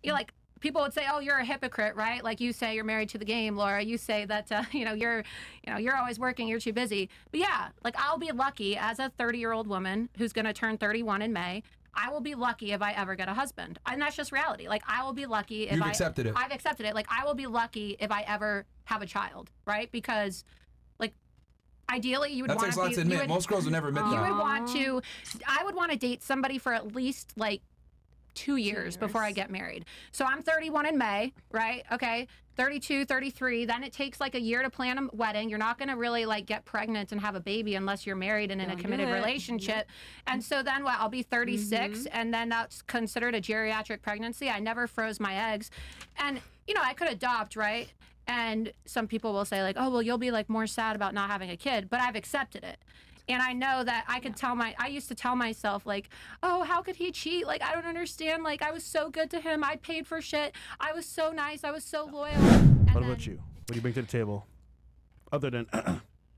you know, like, people would say, "Oh, you're a hypocrite," right? Like you say, you're married to the game, Laura. You say that you're always working, you're too busy. But yeah, like I'll be lucky as a 30-year-old woman who's going to turn 31 in May. I will be lucky if I ever get a husband, and that's just reality. Like I will be lucky if You've accepted it. I've accepted it. Like I will be lucky if I ever have a child, right? Because like ideally you would want to. That takes a lot to admit. Most girls would never admit that. You would want to. I would want to date somebody for at least like 2 years before I get married. So I'm 31 in May, right? Okay. 32, 33. Then it takes like a year to plan a wedding. You're not going to really like get pregnant and have a baby unless you're married and in a committed relationship. And so then what? I'll be 36 and then that's considered a geriatric pregnancy. I never froze my eggs. And, you know, I could adopt, right? And some people will say like, oh, well, you'll be like more sad about not having a kid, but I've accepted it. And I know that I could I used to tell myself like, oh, how could he cheat? Like, I don't understand. Like, I was so good to him. I paid for shit. I was so nice. I was so loyal. What about you? What do you bring to the table? Other than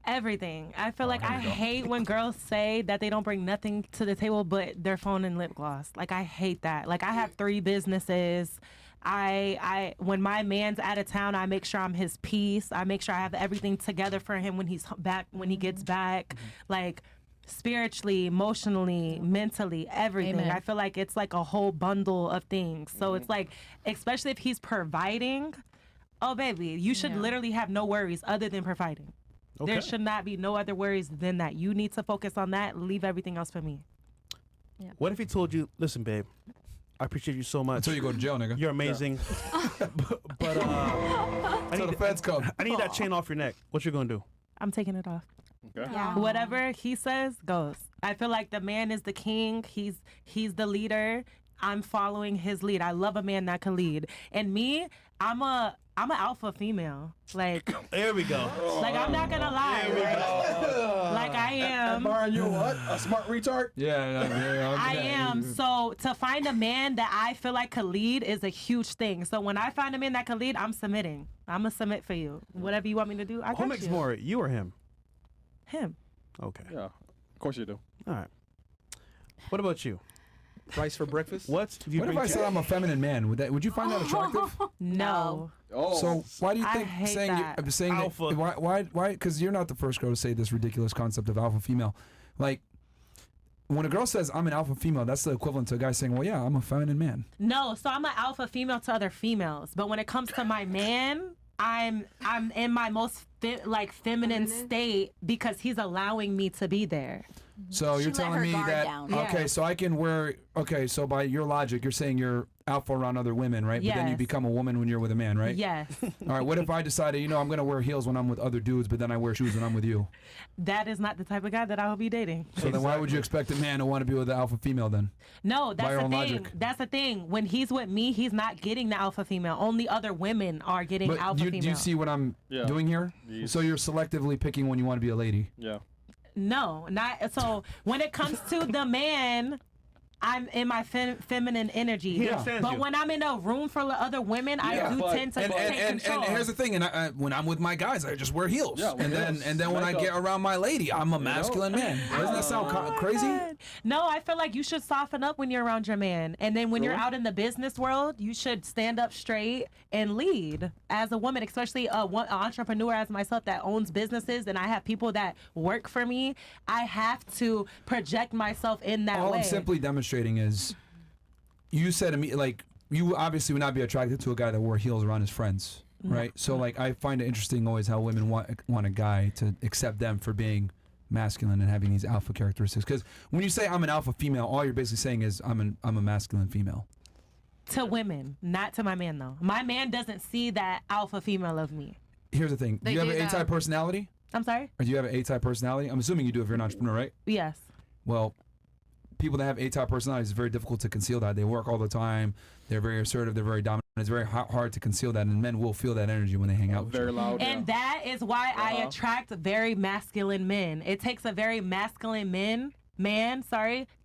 everything. I feel like I hate when girls say that they don't bring nothing to the table but their phone and lip gloss. Like, I hate that. Like, I have 3 businesses. I when my man's out of town, I make sure I'm his piece. I make sure I have everything together for him when he's back, when he gets back, like spiritually, emotionally, mentally, everything. Amen. I feel like it's like a whole bundle of things. So it's like, especially if he's providing, oh baby, you should literally have no worries other than providing. Okay. There should not be no other worries than that. You need to focus on that. Leave everything else for me. Yeah. What if he told you, listen, babe, I appreciate you so much. Until you go to jail, nigga. You're amazing. Yeah. but until the feds come. I need that chain off your neck. What you gonna do? I'm taking it off. Okay. Yeah. Whatever he says goes. I feel like the man is the king. He's the leader. I'm following his lead. I love a man that can lead. And me, I'm an alpha female. Like, there we go. Like, I'm not gonna lie. There we go. Like, I am. Byron, you're what? A smart retard? Yeah. I am. So to find a man that I feel like could lead is a huge thing. So when I find a man that can lead, I'm submitting. I'm gonna submit for you. Whatever you want me to do, I got you. Who makes more, you or him? Him. Okay. Yeah, of course you do. All right. What about you? Rice for breakfast? What if I said I'm a feminine man? Would you find that attractive? No. Oh. So why do you think saying alpha? Why? Because you're not the first girl to say this ridiculous concept of alpha female. Like, when a girl says I'm an alpha female, that's the equivalent to a guy saying, well, yeah, I'm a feminine man. No, so I'm an alpha female to other females, but when it comes to my man, I'm in my most feminine state because he's allowing me to be there. So you're telling me that okay, Yes. so I can wear so by your logic, you're saying you're alpha around other women, right? Yes. But then you become a woman when you're with a man, right? Yes. All right. What if I decided, I'm gonna wear heels when I'm with other dudes, but then I wear shoes when I'm with you? That is not the type of guy that I will be dating. So then why would you expect a man to want to be with an alpha female then? No, By that's your the own thing. logic. That's the thing. When he's with me, he's not getting the alpha female. Only other women are getting But alpha female. do you see what I'm doing here? Yes. So you're selectively picking when you want to be a lady. Yeah. No, not so. When it comes to the man, I'm in my feminine energy. He understands but you. when I'm in a room full of other women, I do tend to take control. And here's the thing, when I'm with my guys, I just wear heels. Yeah, and then when I get around my lady, I'm a masculine man. Doesn't that sound crazy? No, I feel like you should soften up when you're around your man. And then when you're out in the business world, you should stand up straight and lead as a woman, especially an entrepreneur as myself that owns businesses and I have people that work for me. I have to project myself in that way. All I'm simply demonstrating is, you said to me, like, you obviously would not be attracted to a guy that wore heels around his friends, right? So, like, I find it interesting always how women want a guy to accept them for being masculine and having these alpha characteristics. Because when you say I'm an alpha female, all you're basically saying is I'm a masculine female. To women, not to my man, though. My man doesn't see that alpha female of me. Here's the thing. Do you have an A-type personality? I'm sorry? Or do you have an A-type personality? I'm assuming you do if you're an entrepreneur, right? Yes. Well, people that have A-type personalities, it's very difficult to conceal that. They work all the time. They're very assertive. They're very dominant. It's very hard to conceal that, and men will feel that energy when they hang out with you. Very loud. And that is why I attract very masculine men. It takes a very masculine man,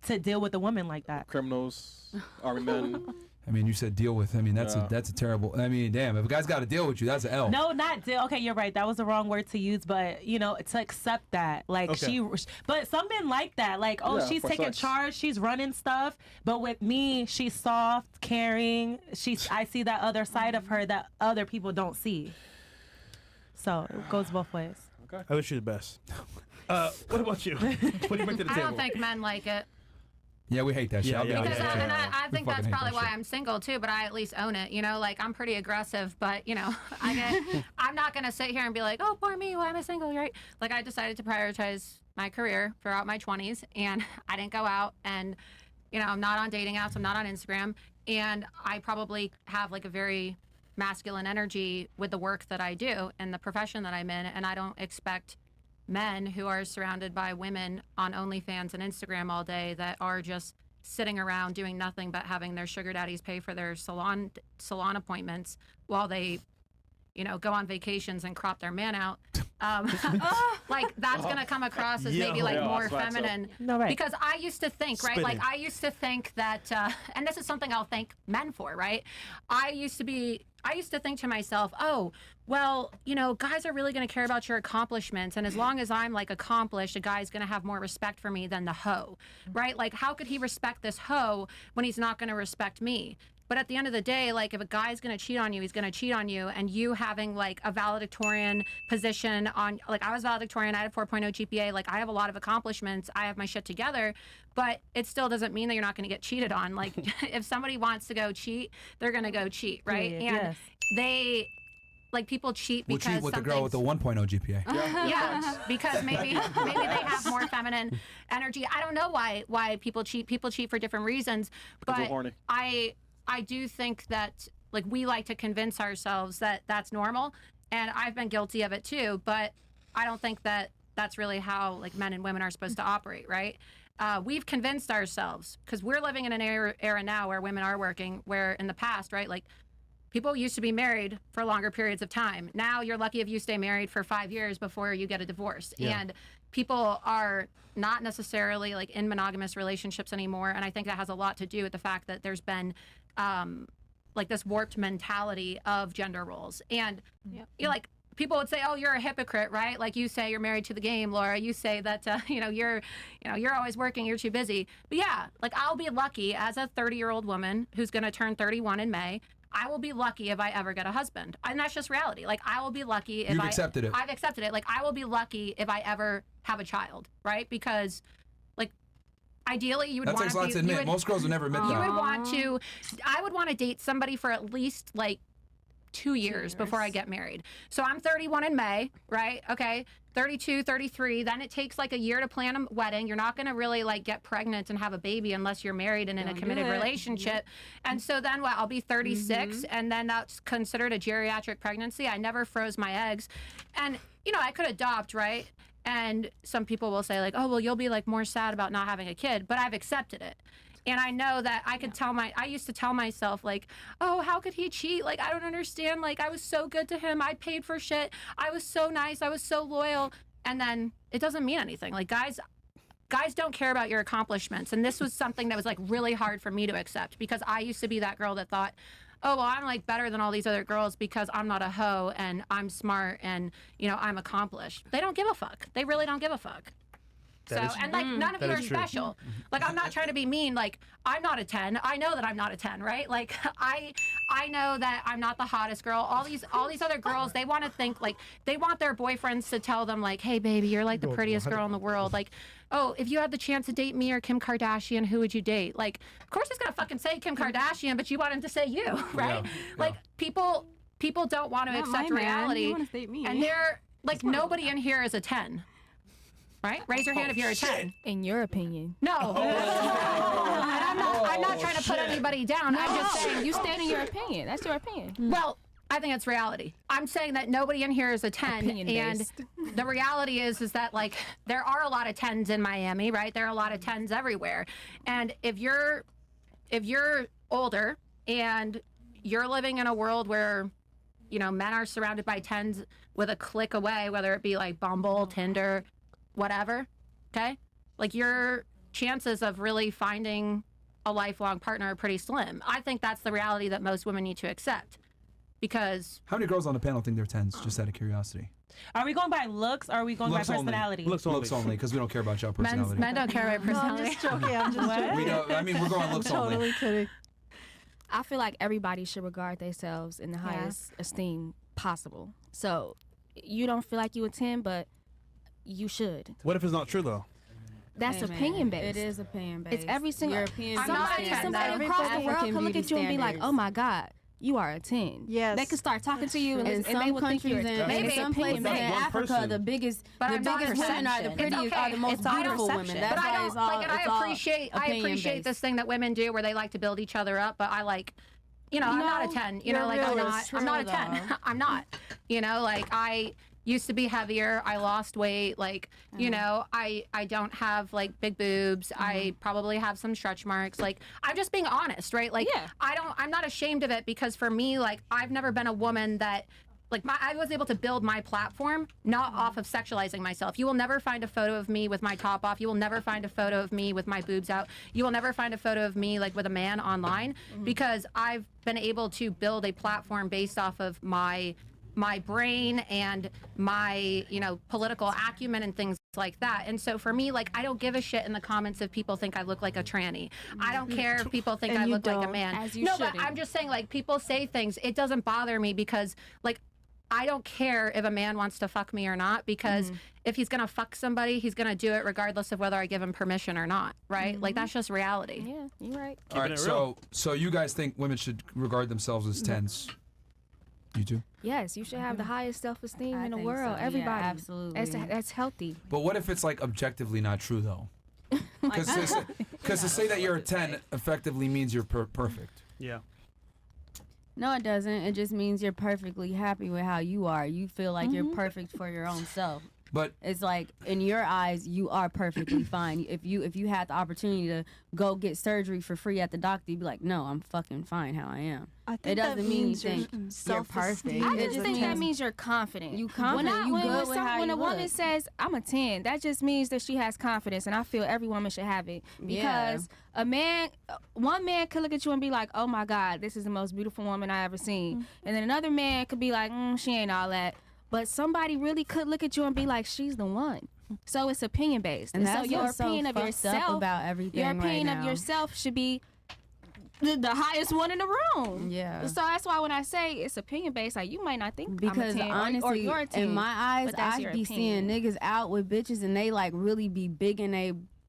to deal with a woman like that. Criminals, army men. I mean, you said deal with. I mean, that's Yeah. a terrible. I mean, damn, if a guy's got to deal with you, that's an L. No, not deal. Okay, you're right. That was the wrong word to use, but to accept that, like Okay. but some men like that, like, oh, Yeah, she's for taking sex. charge, she's running stuff. But with me, she's soft, caring. I see that other side of her that other people don't see. So it goes both ways. I wish you the best. What about you? What do you bring to the I table? don't think men like it. Yeah, we hate that shit. Yeah, I'll be yeah, honest Because with you. and I think We that's fucking hate probably that why shit. I'm single too, but I at least own it. Like I'm pretty aggressive, but I'm not gonna sit here and be like, oh, poor me, why am I single, right? Like I decided to prioritize my career throughout my 20s, and I didn't go out, and I'm not on dating apps, I'm not on Instagram, and I probably have like a very masculine energy with the work that I do and the profession that I'm in, and I don't expect men who are surrounded by women on OnlyFans and Instagram all day that are just sitting around doing nothing but having their sugar daddies pay for their salon appointments while they go on vacations and crop their man out. Like that's gonna come across as maybe like Yeah, more that's right, so- feminine. No, right. Because I used to think, right? Like Spinning. I used to think that, and this is something I'll thank men for, right? I used to think to myself, oh, well, guys are really going to care about your accomplishments. And as long as I'm like accomplished, a guy's going to have more respect for me than the hoe, right? Like, how could he respect this hoe when he's not going to respect me? But at the end of the day, like if a guy's going to cheat on you, he's going to cheat on you. And you having like a valedictorian position on, like I was valedictorian, I had a 4.0 GPA, like I have a lot of accomplishments, I have my shit together, but it still doesn't mean that you're not going to get cheated on. Like if somebody wants to go cheat, they're going to go cheat, right? Period, And yes. they, like people cheat We'll because cheat with the girl with the 1.0 GPA. yeah, because maybe they have more feminine energy. I don't know why people cheat. People cheat for different reasons, Because we're but horny. I do think that like we like to convince ourselves that that's normal, and I've been guilty of it too. But I don't think that that's really how like men and women are supposed to operate, right? We've convinced ourselves because we're living in an era now where women are working, where in the past, right, like people used to be married for longer periods of time. Now you're lucky if you stay married for 5 years before you get a divorce. Yeah. And people are not necessarily like in monogamous relationships anymore. And I think that has a lot to do with the fact that there's been like this warped mentality of gender roles. And you're like, people would say, "Oh, you're a hypocrite," right? Like you say you're married to the game, Laura. You say that you're always working, you're too busy. But yeah, like I'll be lucky as a 30-year-old woman who's going to turn 31 in May. I will be lucky if I ever get a husband, and that's just reality. Like I will be lucky if You've accepted it. I've accepted it. Like I will be lucky if I ever have a child, right? Because like ideally you would That want takes a lot to admit. Most girls would never admit you that. would want to. I would want to date somebody for at least like 2 years before I get married. So I'm 31 in May, right? Okay. 32, 33. Then it takes like a year to plan a wedding. You're not going to really like get pregnant and have a baby unless you're married and in a committed relationship. And so then what? I'll be 36 and then that's considered a geriatric pregnancy. I never froze my eggs. And, I could adopt, right? And some people will say like, oh, well, you'll be like more sad about not having a kid, but I've accepted it. And I know that I could I used to tell myself like, oh, how could he cheat? Like, I don't understand. Like, I was so good to him. I paid for shit. I was so nice. I was so loyal. And then it doesn't mean anything. Like guys don't care about your accomplishments. And this was something that was like really hard for me to accept because I used to be that girl that thought, oh, well, I'm like better than all these other girls because I'm not a hoe and I'm smart and, I'm accomplished. They don't give a fuck. They really don't give a fuck. That is- And like none of that you is are true. special. Like I'm not trying to be mean. Like I'm not a 10. I know that I'm not a 10, right? Like I know that I'm not the hottest girl. All these other girls, they want to think like they want their boyfriends to tell them like, hey baby, you're like the prettiest girl in the world. Like, oh, if you had the chance to date me or Kim Kardashian, who would you date? Like, of course he's gonna fucking say Kim Kardashian, but you want him to say you, right? Yeah. Like people don't want to Not accept my man. reality. You wanna date me. And they're like nobody in here is a 10. Right? Raise your hand if you're a 10. In your opinion. No. And I'm not trying to put anybody down. I'm just saying, You stand in your opinion. That's your opinion. well, I think it's reality. I'm saying that nobody in here is a 10. And Opinion-based. the reality is that like there are a lot of 10s in Miami, right? There are a lot of 10s everywhere. And if you're older and you're living in a world where men are surrounded by 10s with a click away, whether it be like Bumble, Tinder, whatever, okay? Like your chances of really finding a lifelong partner are pretty slim. I think that's the reality that most women need to accept. Because How many girls on the panel think they're 10s, just out of curiosity? Are we going by looks or are we going Looks by only. personality? Looks Looks only, because we don't care about your personality. men don't care about No, I'm personality. just joking. I'm just joking. We don't, I mean, we're going looks only. Totally kidding. I feel like everybody should regard themselves in the highest esteem possible. So you don't feel like you a 10, but you should. What if it's not true though? That's Amen. opinion based. It is opinion based. It's every single European I'm not beauty a 10, standards. somebody across the world African can look at beauty you and be like, standards. "Oh my God, you are a 10." Yes. They could start talking to you, and, In and they some would think you're countries, a in It's some opinion places in based. One Africa, person. the biggest But I'm not women are the perception. prettiest, It's are okay. the most It's all beautiful women. perception. That's But I why don't it's all. like, and it's I all appreciate opinion-based. this thing that women do where they like to build each other up. But I like, I'm not a 10. You know, you're like I'm really not. true, I'm not a 10. though. I'm not. You know, like I used to be heavier. I lost weight. Like you know, I don't have like big boobs. I probably have some stretch marks. Like I'm just being honest, right? Like Yeah. I'm not ashamed of it because for me, like I've never been a woman that. Like I was able to build my platform not off of sexualizing myself. You will never find a photo of me with my top off. You will never find a photo of me with my boobs out. You will never find a photo of me like with a man online because I've been able to build a platform based off of my brain and my political acumen and things like that. And so for me, like I don't give a shit in the comments if people think I look like a tranny. I don't care if people think And I you look like a don't. man. As you no, shouldn't. but I'm just saying like people say things. It doesn't bother me because like I don't care if a man wants to fuck me or not because if he's gonna fuck somebody, he's gonna do it regardless of whether I give him permission or not, right? Like that's just reality. Yeah, you're right. All right, it so you guys think women should regard themselves as 10s? You do? Yes, you should have the highest self-esteem I in the think world. so, yeah, Everybody, absolutely. That's healthy. But what if it's like objectively not true though? Because to say that you're a 10 effectively means you're perfect. Yeah. No, it doesn't. It just means you're perfectly happy with how you are. You feel like you're perfect for your own self. But It's like in your eyes, you are perfectly fine. If you had the opportunity to go get surgery for free at the doctor, you'd be like, no, I'm fucking fine how I am. I think It doesn't that mean means you think you're self-esteem. perfect. I It just just think that means means you're confident. you confident. You good with how when you a woman look. says I'm a 10, that just means that she has confidence, and I feel every woman should have it because one man could look at you and be like, "Oh my God, this is the most beautiful woman I ever seen," and then another man could be like, "She ain't all that." But somebody really could look at you and be like, "She's the one." So it's opinion based, And so that's your what's so opinion of fucked yourself, up about everything your right opinion of now. yourself should be the highest one in the room. Yeah. So that's why when I say it's opinion based, like you might not think Because I'm a 10 honestly, or you're a 10. in my eyes, but that's I your be opinion. seeing niggas out with bitches and they like really be big and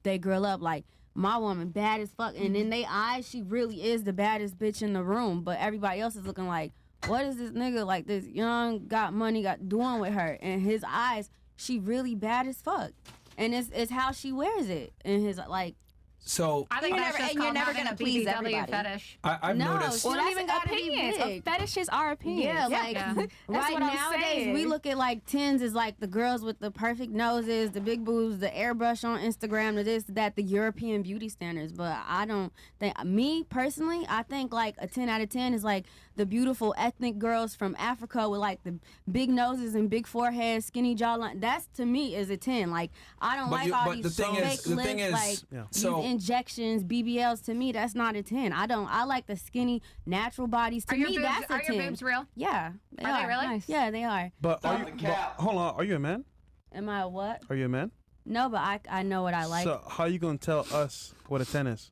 they girl up like my woman bad as fuck, and in they eyes she really is the baddest bitch in the room, but everybody else is looking like, what is this nigga like this young got money got doing with her? In his eyes, she really bad as fuck, and it's how she wears it in his like. so I think You're that's never- just and you're called never having gonna a please BBW everybody. fetish. I've No, noticed. she Well, don't that's even gotta be opinions. big. Fetishes are opinions. Yeah, like Yeah. right what I'm nowadays we saying. look at like 10s as like the girls with the perfect noses, the big boobs, the airbrush on Instagram, the this, that, the European beauty standards. But I don't think, me personally, I think like a 10 out of 10 is like the beautiful ethnic girls from Africa with like the big noses and big foreheads, skinny jawline. That's to me is a 10. Like I don't But like you- all but these the thing fake is- the lips, thing is- like Yeah. So- these injections, BBLs. To me, that's not a 10. I like the skinny, natural bodies. To Are your me, boobs, that's a are 10. your boobs real? Yeah, Are they really? Nice. Yeah, they are. But hold on, are you a man? Am I a what? Are you a man? No, but I know what I like So how you gonna tell us what a 10 is?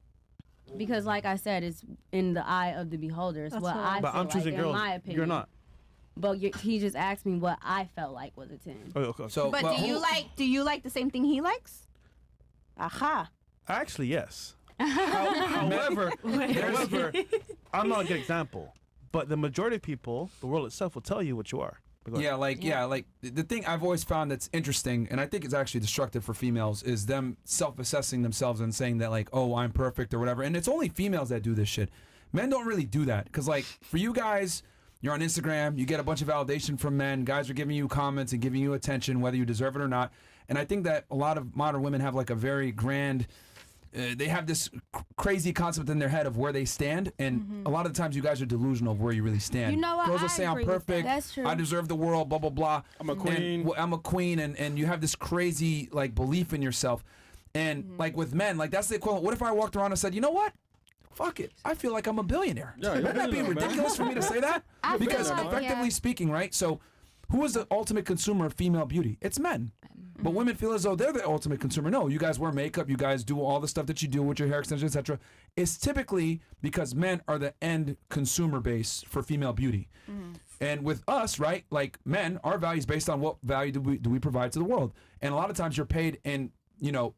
because, like I said, it's in the eye of the beholder. It's That's what what I But feel I'm choosing like, girls. in my opinion. You're not. But he just asked me what I felt like was a 10. Oh, okay. So, But well, do you like the same thing he likes? Aha. Actually, yes. However, I'm not a good example. But the majority of people, the world itself, will tell you what you are. Go ahead. like the thing I've always found that's interesting, and I think it's actually destructive for females, is them self-assessing themselves and saying that like, oh, I'm perfect or whatever. And it's only females that do this shit. Men don't really do that because like for you guys, you're on Instagram, you get a bunch of validation from men. Guys are giving you comments and giving you attention, whether you deserve it or not. And I think that a lot of modern women have like a very grand. They have this crazy concept in their head of where they stand, and a lot of the times you guys are delusional of where you really stand. You know what? Girls will I say I'm agree with that. perfect. That's true. I deserve the world. Blah blah blah. I'm a queen. And, I'm a queen, and you have this crazy like belief in yourself, and like with men, like that's the equivalent. What if I walked around and said, you know what? fuck it. I feel like I'm a billionaire. Yeah, you're Wouldn't that be billionaire, man. ridiculous for me to say that? I feel Because like, effectively yeah. speaking, right? So who is the ultimate consumer of female beauty? It's men. But women feel as though they're the ultimate consumer. No, you guys wear makeup, you guys do all the stuff that you do with your hair extensions, etc. It's typically because men are the end consumer base for female beauty. And with us, right, like men, our value is based on what value do we provide to the world. And a lot of times you're paid in, you know,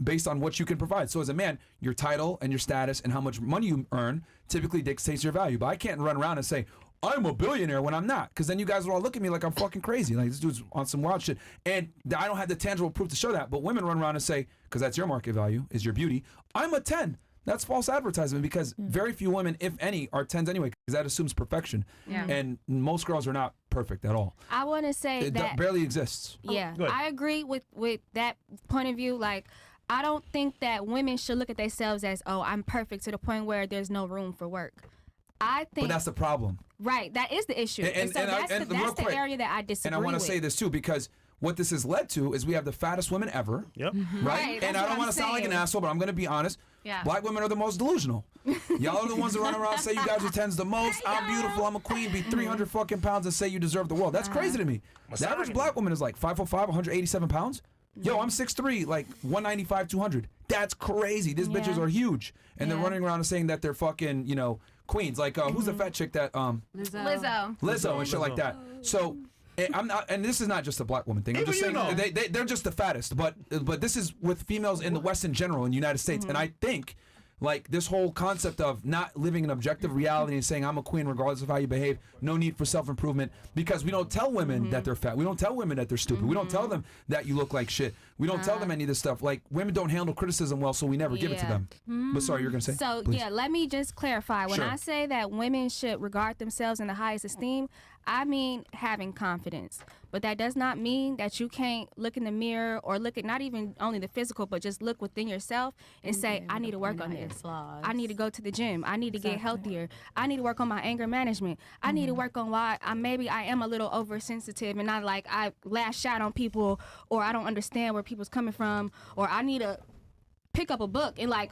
based on what you can provide. So as a man, your title and your status and how much money you earn typically dictates your value. But I can't run around and say, I'm a billionaire when I'm not, because then you guys will all look at me like I'm fucking crazy. Like, this dude's on some wild shit. And I don't have the tangible proof to show that. But women run around and say, because that's your market value, is your beauty, I'm a 10. That's false advertisement, because very few women, if any, are 10s anyway, because that assumes perfection. Yeah. And most girls are not perfect at all. I want to say It that barely exists. Yeah, Go ahead. I agree with that point of view. Like, I don't think that women should look at themselves as, oh, I'm perfect, to the point where there's no room for work. I think But that's the problem. right. That is the issue, And- so and I- that's and the real quick, area that I disagree And I want with. to say this too, because what this has led to is we have the fattest women ever, Yep. right? Right, that's And I what don't I'm want to sound like an saying. asshole, but I'm going to be honest. Yeah. Black women are the most delusional. Y'all are the ones that run around and say you guys are 10s the most. I'm beautiful. I'm a queen. Be 300 fucking pounds and say you deserve the world. That's crazy to me. The average black woman is like 5'5", 187 pounds. Yo, I'm 6'3", like 195, 200. That's crazy. These bitches Yeah. are huge, and they're Yeah. running around and saying that they're fucking, you know, queens. Like who's the fat chick that Lizzo. Lizzo and shit like that. So I'm not, and this is not just a black woman thing. I'm Even just you saying know. they're just the fattest. But this is with females in the West in general in the United States, and I think. Like this whole concept of not living an objective reality and saying I'm a queen regardless of how you behave, no need for self-improvement, because we don't tell women that they're fat. We don't tell women that they're stupid. We don't tell them that you look like shit. We don't tell them any of this stuff. Like women don't handle criticism well, so we never give it to Yeah. them. But sorry, you're gonna say. So Please. yeah, let me just clarify. When Sure. I say that women should regard themselves in the highest esteem, I mean having confidence. But that does not mean that you can't look in the mirror or look at not even only the physical, but just look within yourself and say, I need to work on this. I need to go to the gym. I need to get healthier. I need to work on my anger management. I need to work on why maybe I am a little oversensitive and not like I lash out on people, or I don't understand where people's coming from, or I need to pick up a book and like,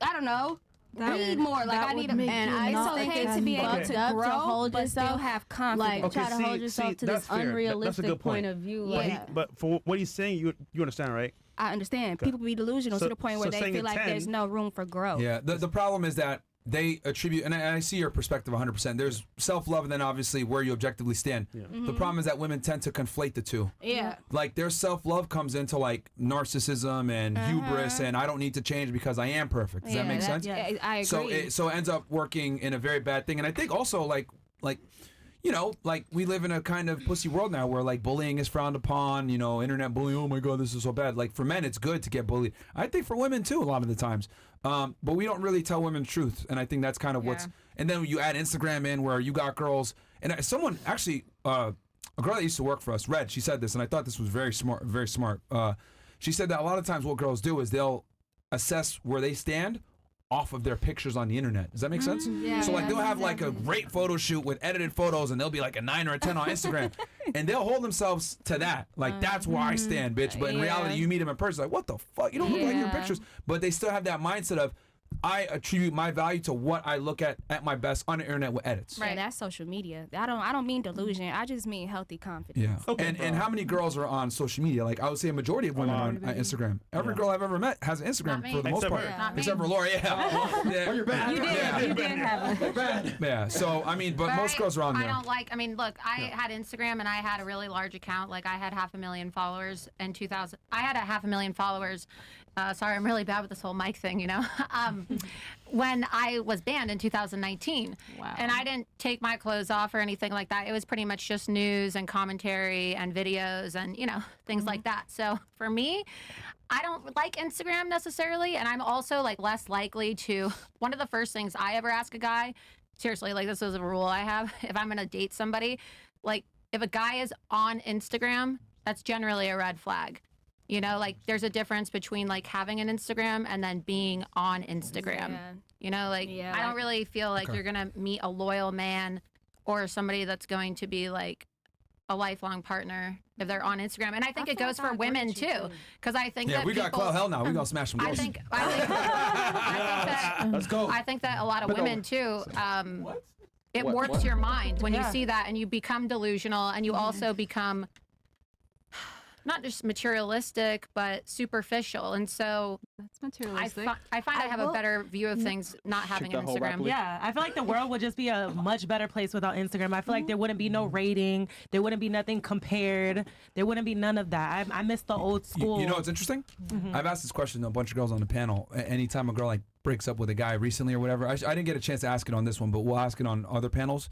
I don't know, read more. Like that I need would to. make And you I not think okay it's to be able fucked to up grow, hold but still yourself, have confidence. like try to hold see, yourself to that's this fair. That's a unrealistic good point of view. Yeah. Like, But for what he's saying, you understand, right? I understand. People be delusional So- to the point where so they saying feel a like 10 there's no room for growth. Yeah, the problem is that they attribute, and I see your perspective 100%. There's self-love and then obviously where you objectively stand. The problem is that women tend to conflate the two. Yeah. Like their self-love comes into like narcissism and hubris and I don't need to change because I am perfect. Does that make sense? Yeah, I agree. So it ends up working in a very bad thing. And I think also like you know, like we live in a kind of pussy world now where like bullying is frowned upon, you know, internet bullying, oh my God, this is so bad. Like for men, it's good to get bullied. I think for women too, a lot of the times. But we don't really tell women the truth. And I think that's kind of what's, and then you add Instagram in where you got girls, and someone actually, a girl that used to work for us, Red, she said this, and I thought this was very smart, very smart. She said that a lot of times what girls do is they'll assess where they stand off of their pictures on the internet. Does that make sense? Yeah. So like they'll have like a great photo shoot with edited photos and they'll be like a 9 or a 10 on Instagram and they'll hold themselves to that. Like that's where I stand, bitch. But in reality, you meet them in person, like what the fuck? You don't look like your pictures. But they still have that mindset of I attribute my value to what I look at my best on the internet with edits. Right, that's social media. I don't mean delusion. I just mean healthy confidence. Yeah. And how many girls are on social media? Like I would say a majority of women are on Instagram. Every girl I've ever met has an Instagram Not for the me. most Except part. her. Not me. Except for Laura, yeah. You're bad. You did have a Yeah. So I mean, but most girls are on there. I don't like. I mean, look, I had Instagram and I had a really large account. Like I had 500,000 followers in 2000. I had 500,000 followers. Sorry, I'm really bad with this whole mic thing, you know. When I was banned in 2019, and I didn't take my clothes off or anything like that. It was pretty much just news and commentary and videos and you know things like that. So for me, I don't like Instagram necessarily, and I'm also like less likely to. One of the first things I ever ask a guy, seriously, like this is a rule I have, if I'm gonna date somebody, like if a guy is on Instagram, that's generally a red flag. You know, like there's a difference between like having an Instagram and then being on Instagram. Yeah. You know, like Yeah, I don't like- really feel like you're gonna meet a loyal man or somebody that's going to be like a lifelong partner if they're on Instagram. And I think it feel goes like I for agree women with you, too, because I think Yeah, that we got people, Clout Hell now. We gonna smash some I girls. think that Let's go. I think that a lot of women too. It What? warps What? your mind when you Yeah. see that, and you become delusional, and you also become not just materialistic but superficial. And so That's materialistic. I find I have a will- better view of things not having that an whole rap Instagram. lyric. Yeah, I feel like the world would just be a much better place without Instagram. I feel like there wouldn't be no rating. There wouldn't be nothing compared. There wouldn't be none of that. I miss the old school. You know what's interesting? I've asked this question to a bunch of girls on the panel. Anytime a girl like breaks up with a guy recently or whatever, I didn't get a chance to ask it on this one, but we'll ask it on other panels.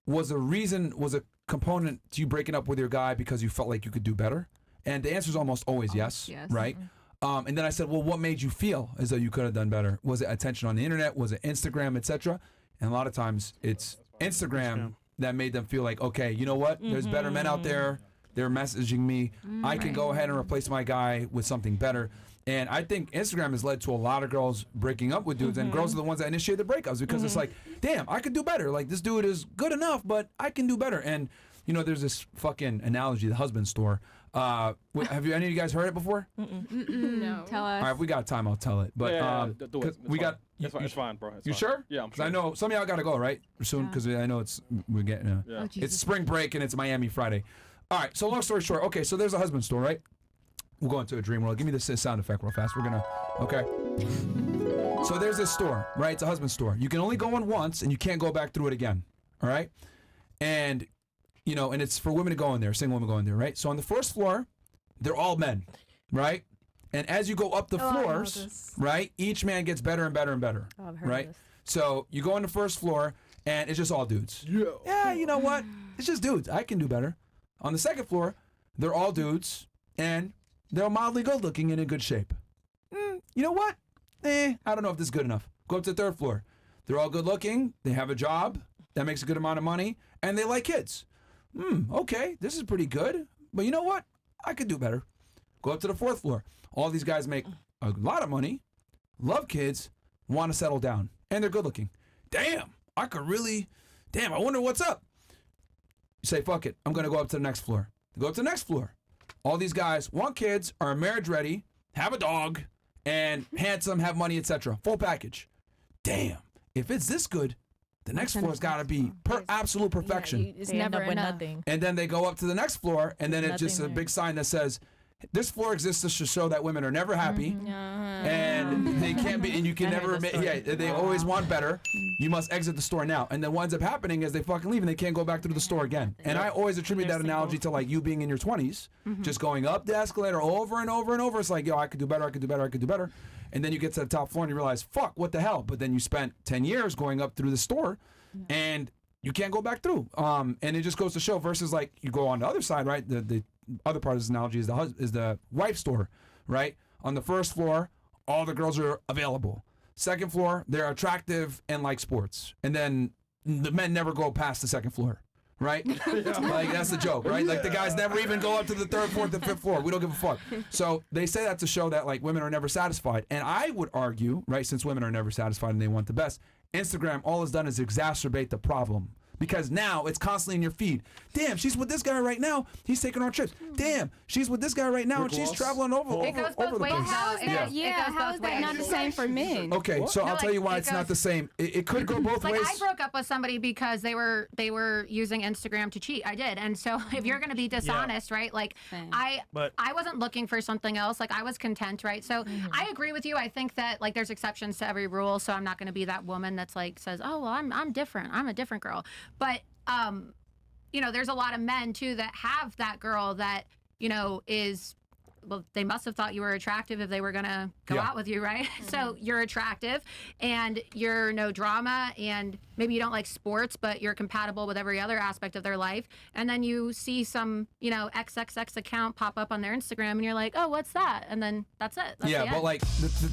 Was a component to you breaking up with your guy because you felt like you could do better? And the answer is almost always yes, yes. right? And then I said, well, what made you feel as though you could have done better? Was it attention on the internet? Was it Instagram, etc.? And a lot of times it's Instagram that made them feel like, okay, you know what? There's better men out there. They're messaging me. I can go ahead and replace my guy with something better. And I think Instagram has led to a lot of girls breaking up with dudes, and girls are the ones that initiate the breakups because it's like, damn, I could do better. Like, this dude is good enough, but I can do better. And, you know, there's this fucking analogy, the husband store. Have you any of you guys heard it before? No. Tell us. All right, if we got time, I'll tell it. But do it. we got. It's fine, bro. It's You fine. sure? Yeah, I'm 'Cause sure. I know some of y'all got to go right soon because I know we're getting. Yeah. Oh, Jesus. It's spring break and it's Miami Friday. All right, so long story short, okay, so there's a husband store, right? We'll go into a dream world. Give me this sound effect real fast. We're gonna, okay. So there's this store, right? It's a husband store. You can only go in once and you can't go back through it again, all right? And, you know, and it's for women to go in there, single women go in there, right? So on the first floor, they're all men, right? And as you go up the floors, right, each man gets better and better and better, right? So you go on the first floor and it's just all dudes. Yeah, you know what? It's just dudes. I can do better. On the second floor, they're all dudes and they're mildly good looking and in good shape. You know what? I don't know if this is good enough. Go up to the third floor. They're all good looking. They have a job that makes a good amount of money and they like kids. Okay, this is pretty good. But you know what? I could do better. Go up to the fourth floor. All these guys make a lot of money, love kids, want to settle down, and they're good looking. Damn, I wonder what's up. You say, fuck it, I'm going to go up to the next floor. You go up to the next floor. All these guys want kids, are marriage ready, have a dog, and handsome, have money, etc. Full package. Damn, if it's this good, the next floor's got to be absolute perfection. It's They end never up with enough. nothing. And then they go up to the next floor, and then it's just a Nothing big sign that says, this floor exists to show that women are never happy, and they can't be, and you can I heard never, this yeah, story. they always want better. You must exit the store now. And then what ends up happening is they fucking leave, and they can't go back through the store again. And I always attribute that analogy to like you being in your 20s, just going up the escalator over and over and over. It's like, yo, I could do better, I could do better, I could do better. And then you get to the top floor and you realize, fuck, what the hell? But then you spent 10 years going up through the store, and you can't go back through. And it just goes to show versus like you go on the other side, right? The other part of this analogy is the wife store, right? On the first floor, all the girls are available. Second floor, they're attractive and like sports. And then the men never go past the second floor, right? Like that's the joke, right? Like the guys never even go up to the third, fourth, and fifth floor. We don't give a fuck. So they say that to show that like women are never satisfied. And I would argue, right, since women are never satisfied and they want the best, Instagram, all it's done is exacerbate the problem. Because now it's constantly in your feed. Damn, she's with this guy right now. He's taking her on trips. Damn, she's with this guy right now, and she's traveling over It goes over both the ways. place. How is though. that? It Yeah, goes how both is that ways. not the same for men? Okay, so No, I'll tell you why it it's not goes- the same. It could go both Like ways. I broke up with somebody because they were using Instagram to cheat. I did, and so if you're going to be dishonest, right? Like But- I wasn't looking for something else. Like I was content, right? So I agree with you. I think that like there's exceptions to every rule. So I'm not going to be that woman that's like says, oh well, I'm different. I'm a different girl. But you know, there's a lot of men too that have that girl that you know is. Well, they must have thought you were attractive if they were gonna go out with you, right? So you're attractive, and you're no drama, and maybe you don't like sports, but you're compatible with every other aspect of their life. And then you see some, you know, XXX account pop up on their Instagram, and you're like, oh, what's that? And then that's it. That's Yeah, the but end. like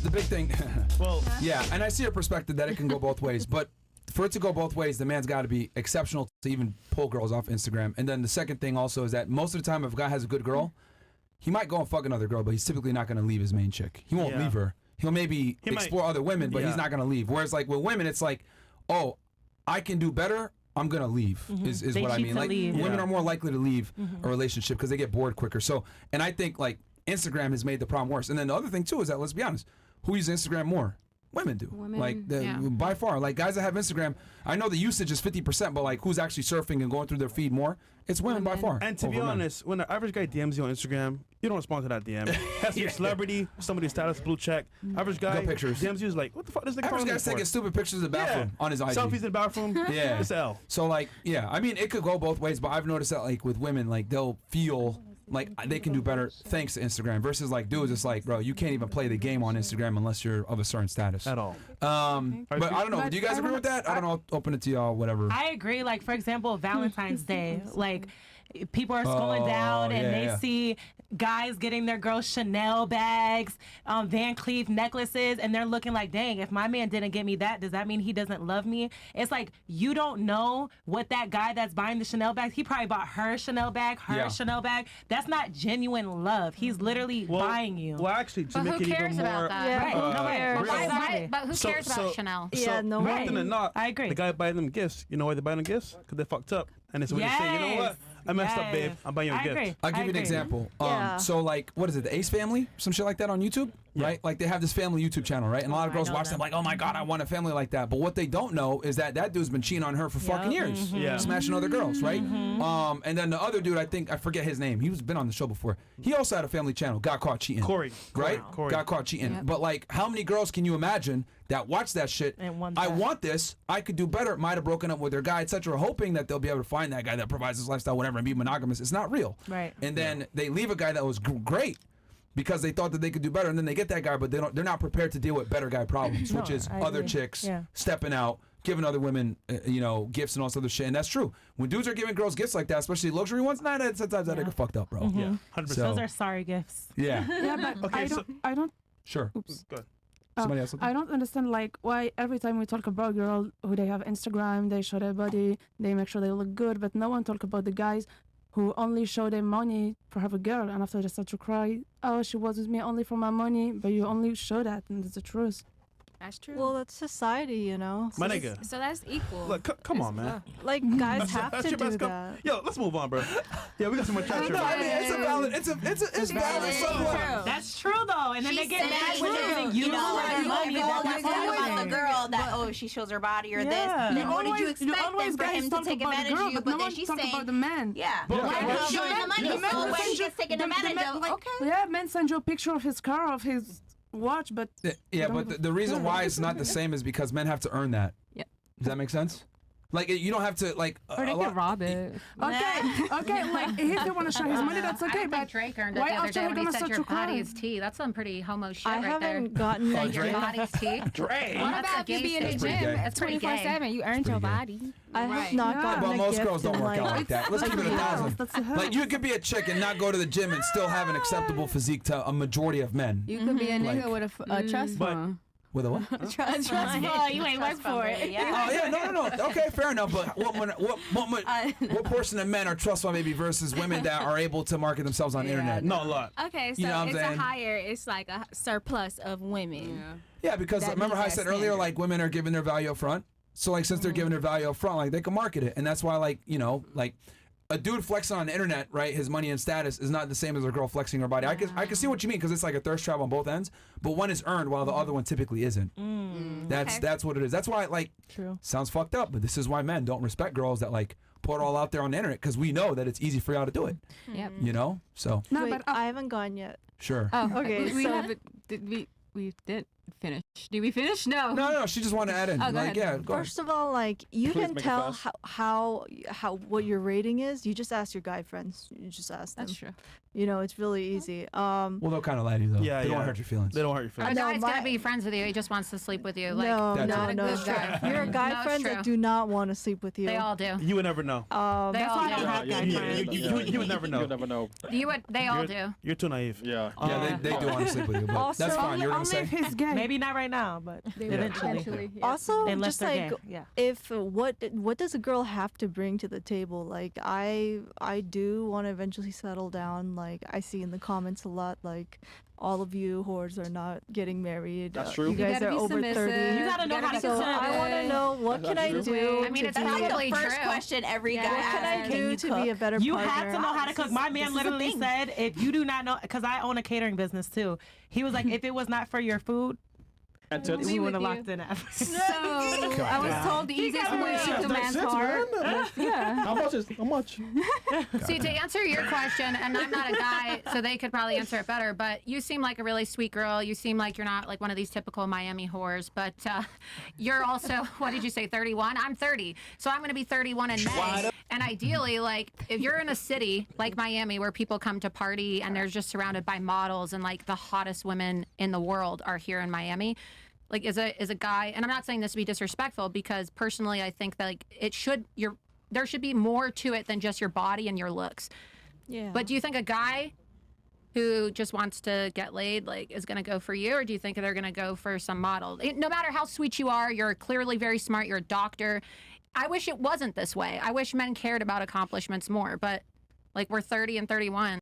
the big thing. Well, Yeah, and I see your perspective that it can go both ways, but for it to go both ways, the man's got to be exceptional to even pull girls off Instagram. And then the second thing also is that most of the time, if a guy has a good girl, he might go and fuck another girl, but he's typically not going to leave his main chick. He won't Yeah. leave her. He'll maybe He might- explore other women, but he's Yeah. not going to leave. Whereas like with women, it's like, oh, I can do better. I'm gonna leave. Is They what I choose mean. to Like leave. women Yeah. are more likely to leave a relationship because they get bored quicker. So, and I think like Instagram has made the problem worse. And then the other thing too is that, let's be honest, who uses Instagram more? Women do. Women. Like Yeah. by far, like guys that have Instagram, I know the usage is 50%, but like who's actually surfing and going through their feed more? It's women by far. And to be over men. honest, when the average guy DMs you on Instagram, you don't respond to that DM. Has to be a celebrity, somebody's status, blue check. Average guy Go pictures. DMs you is like, what the fuck is the Average guy's taking stupid pictures of the bathroom on his IG. Selfies in the bathroom. Yeah. It's L. So like, yeah, I mean, it could go both ways, but I've noticed that like with women, like they'll feel like they can do better thanks to Instagram versus like dudes. It's like, bro, you can't even play the game on Instagram unless you're of a certain status. At all. But I don't know. But Do you guys I agree with that? I don't know. I'll open it to y'all. Whatever. I agree. Like, for example, Valentine's Day. Like, people are scrolling Oh, down and yeah, they yeah. see guys getting their girls Chanel bags, Van Cleef necklaces, and they're looking like, dang, if my man didn't get me that, does that mean he doesn't love me? It's like, you don't know what that guy that's buying the Chanel bags, he probably bought her Chanel bag, Yeah. Chanel bag. That's not genuine love. He's literally buying you. Well, actually, to But make who it cares even about more. that? Yeah. Right. No way. But Why- Exactly. but who So- cares about so- Chanel? Yeah, no more way. often than not, I agree. the guy buying them gifts. You know why they buying them gifts? Because they fucked up. And it's when they say, you know what? I messed up, babe. Yes. I'm buying you a I gift. agree. I'll give I you an agree. example. Yeah. So like, what is it? The Ace Family, some shit like that on YouTube, right? Like they have this family YouTube channel, right? And a lot of I girls know watch them them. like, oh my god, I want a family like that. But what they don't know is that that dude's been cheating on her for fucking years, Yeah. smashing other girls, right? And then the other dude, I forget his name. He's been on the show before. He also had a family channel. Got caught cheating. Corey. Right? Corey. Got caught cheating. But like, how many girls can you imagine that watch that shit? And want I that. want this. I could do better. Might have broken up with their guy, etc., hoping that they'll be able to find that guy that provides this lifestyle, whatever, and be monogamous. It's not real. Right. And then they leave a guy that was great because they thought that they could do better, and then they get that guy, but they're not prepared to deal with better guy problems, which is I other agree. chicks Yeah. stepping out, giving other women, gifts and all this other shit. And that's true. When dudes are giving girls gifts like that, especially luxury ones, sometimes that nigga fucked up, bro. Yeah. 100%. So- Those are sorry gifts. Yeah, Yeah, but Okay, I don't. sure. Oops. Go ahead. Somebody else. I don't understand like why every time we talk about girls who they have Instagram, they show their body, they make sure they look good, but no one talk about the guys who only show their money for have a girl, and after they start to cry, oh, she was with me only for my money, but you only show that, and it's the truth. That's true. Well, that's society, you know. My nigga. So that's equal. Look, come on, man. Like guys have That's to your do best that. Yo, let's move on, bro. Yeah, we got some more chat. No, I mean it's valid. somewhat. That's true, though. And then they get mad when they're giving you You know, all their money. like, That's you always not the girl that, oh, she shows her body or Yeah. this. Then what did you You expect always then for guys him talk to take about the advantage girl, of you? but no But then one she's talk saying, about the man. yeah. But- Why but- not showing the money? The man So will when send he you- gets taken the advantage man, of, like, okay. Yeah, man send you a picture of his car, of his watch, but Yeah, but the reason why it's not the same is because men have to earn that. Yep. Does that make sense? Like you don't have to like. Or they could rob it. okay, like if they want to show his money, that's I okay. don't But think Drake earned it why the other after day he when he gonna said start your to cry? body is tea. That's some pretty homo shit I right there. haven't gotten Said that your yet. body's tea. Dre. What That's a about you gay being in the statement. pretty gym gay. That's pretty gay. 24/7? You earned your pretty gay. body. I have Right. not Yeah. gotten But a most gift girls don't in, work out like that. Let's keep it 1,000. That's the Like you could be a chick and not go to the gym and still have an acceptable physique to a majority of men. You could be a nigga Like- with a trust But- fund. With a what? Trust fund. you ain't work for it. Oh yeah, no. Okay, fair enough. But what portion of men are trust fund maybe versus women that are able to market themselves on the internet? Not a lot. Okay, so You know what I'm it's saying? a higher. It's like a surplus of women. Yeah, because That remember meets how I that said earlier, standard. like women are giving their value up front. So like since they're giving their value up front, like they can market it, and that's why like like a dude flexing on the internet, right? His money and status is not the same as a girl flexing her body. I can see what you mean because it's like a thirst trap on both ends, but one is earned while the other one typically isn't. That's what it is. That's why like True. sounds fucked up, but this is why men don't respect girls that like put it all out there on the internet because we know that it's easy for y'all to do it. Yep. You know, so No, Wait, but I haven't gone yet. sure. Oh, Okay, we so- have we didn't finish. Did we finish? No. No. She just wanted to add in. Oh, go like, ahead. yeah, go ahead. First of all, like you Please can make it tell fast. how what your rating is. You just ask your guy friends. You just ask them. That's true. You know, it's really easy. Well, they'll kind of lie to you though. Yeah, they don't yeah. want to hurt your feelings. They don't hurt your A feelings. No, guy's my- gonna be friends with you. He just wants to sleep with you. Like, no, That's no, it. no. That's true. Your guy No, it's friends true. that do not want to sleep with you. they all do. You would never know. They That's all why I do. don't have guy you- friends. you would never know. You never know. They all do. You're too naive. Yeah. Yeah, they do want to sleep with you, but Also- that's fine. You're gonna Only say. if he's gay. Maybe not right right now, but eventually. Also, Unless just they're like gay. Yeah. if what does a girl have to bring to the table? Like I do want to eventually settle down. Like I see in the comments a lot, like all of you whores are not getting married. That's true. You guys gotta are be over submissive. 30. You gotta know how to So consent. I want to know what That's can I true. do? I mean, to it's be, That's like probably the first true. question every guy what can I asks. do to be a better You partner? have to know how to cook. My man this is a literally thing. said, if you do not know, because I own a catering business too. He was like, if it was not for your food, And tits. we would have with locked in at first. So I was told the easiest way to keep a man's heart. Yeah. How much? See, to answer your question, and I'm not a guy, so they could probably answer it better, but you seem like a really sweet girl. You seem like you're not like one of these typical Miami whores, but you're also, what did you say, 31? I'm 30. So I'm going to be 31 in May. And ideally, like, if you're in a city like Miami where people come to party and they're just surrounded by models and like the hottest women in the world are here in Miami, like as a guy, and I'm not saying this to be disrespectful, because personally I think that like there should be more to it than just your body and your looks. Yeah. But do you think a guy who just wants to get laid like is going to go for you, or do you think they're going to go for some model? No matter how sweet you are, you're clearly very smart, you're a doctor. I wish it wasn't this way. I wish men cared about accomplishments more, but like we're 30 and 31.